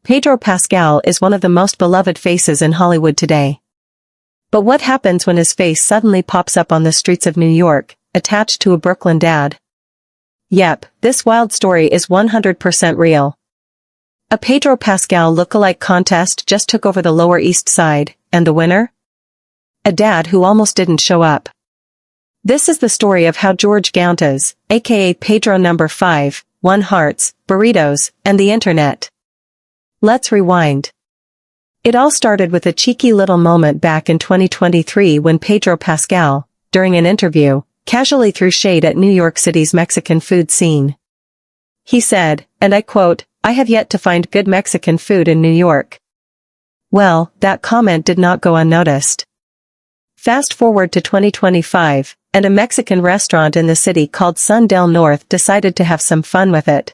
Pedro Pascal is one of the most beloved faces in Hollywood today. But what happens when his face suddenly pops up on the streets of New York, attached to a Brooklyn dad? Yep, this wild story is 100% real. A Pedro Pascal lookalike contest just took over the Lower East Side, and the winner? A dad who almost didn't show up. This is the story of how George Gountas, aka Pedro No. 5, won hearts, burritos, and the internet. Let's rewind. It all started with a cheeky little moment back in 2023 when Pedro Pascal, during an interview, casually threw shade at New York City's Mexican food scene. He said, and I quote, "I have yet to find good Mexican food in New York." Well, that comment did not go unnoticed. Fast forward to 2025, and a Mexican restaurant in the city called Sun del Norte decided to have some fun with it.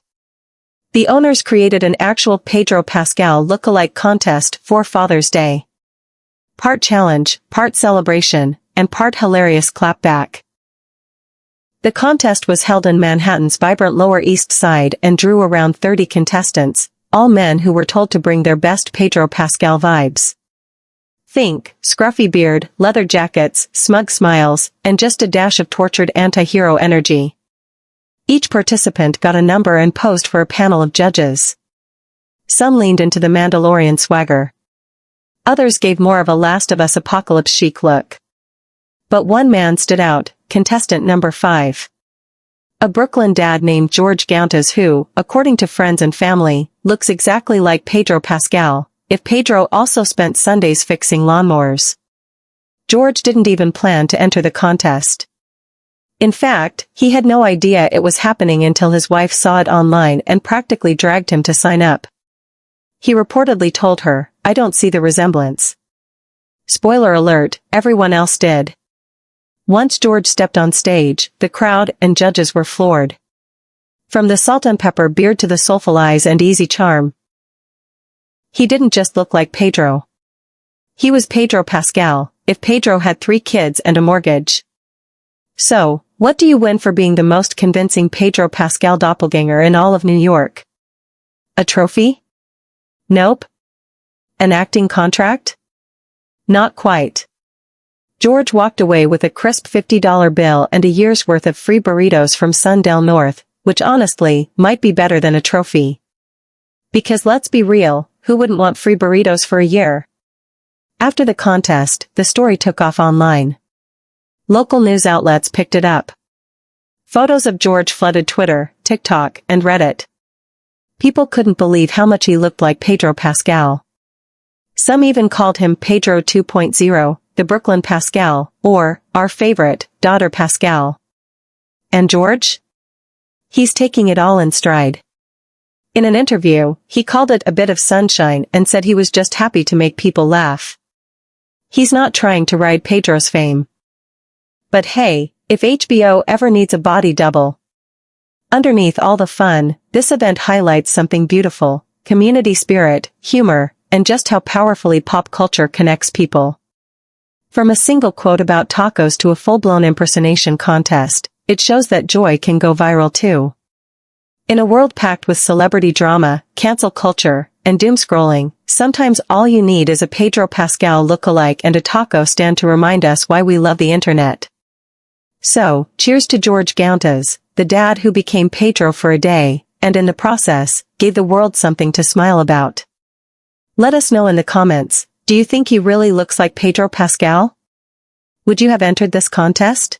The owners created an actual Pedro Pascal lookalike contest for Father's Day. Part challenge, part celebration, and part hilarious clapback. The contest was held in Manhattan's vibrant Lower East Side and drew around 30 contestants, all men who were told to bring their best Pedro Pascal vibes. Think, scruffy beard, leather jackets, smug smiles, and just a dash of tortured anti-hero energy. Each participant got a number and posed for a panel of judges. Some leaned into the Mandalorian swagger. Others gave more of a Last of Us apocalypse chic look. But one man stood out, contestant number 5. A Brooklyn dad named George Gountas who, according to friends and family, looks exactly like Pedro Pascal, if Pedro also spent Sundays fixing lawnmowers. George didn't even plan to enter the contest. In fact, he had no idea it was happening until his wife saw it online and practically dragged him to sign up. He reportedly told her, "I don't see the resemblance." Spoiler alert, everyone else did. Once George stepped on stage, the crowd and judges were floored. From the salt and pepper beard to the soulful eyes and easy charm, he didn't just look like Pedro. He was Pedro Pascal, if Pedro had 3 kids and a mortgage. So, what do you win for being the most convincing Pedro Pascal doppelganger in all of New York? A trophy? Nope. An acting contract? Not quite. George walked away with a crisp $50 bill and a year's worth of free burritos from Sun del Norte, which honestly, might be better than a trophy. Because let's be real, who wouldn't want free burritos for a year? After the contest, the story took off online. Local news outlets picked it up. Photos of George flooded Twitter, TikTok, and Reddit. People couldn't believe how much he looked like Pedro Pascal. Some even called him Pedro 2.0, the Brooklyn Pascal, or, our favorite, daughter Pascal. And George? He's taking it all in stride. In an interview, he called it a bit of sunshine and said he was just happy to make people laugh. He's not trying to ride Pedro's fame. But hey, if HBO ever needs a body double. Underneath all the fun, this event highlights something beautiful, community spirit, humor, and just how powerfully pop culture connects people. From a single quote about tacos to a full-blown impersonation contest, it shows that joy can go viral too. In a world packed with celebrity drama, cancel culture, and doom-scrolling, sometimes all you need is a Pedro Pascal lookalike and a taco stand to remind us why we love the internet. So, cheers to George Gountas, the dad who became Pedro for a day, and in the process, gave the world something to smile about. Let us know in the comments, do you think he really looks like Pedro Pascal? Would you have entered this contest?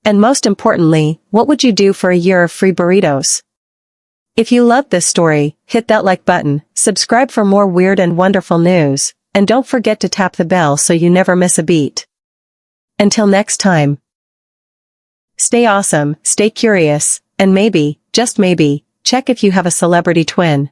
And most importantly, what would you do for a year of free burritos? If you loved this story, hit that like button, subscribe for more weird and wonderful news, and don't forget to tap the bell so you never miss a beat. Until next time. Stay awesome, stay curious, and maybe, just maybe, check if you have a celebrity twin.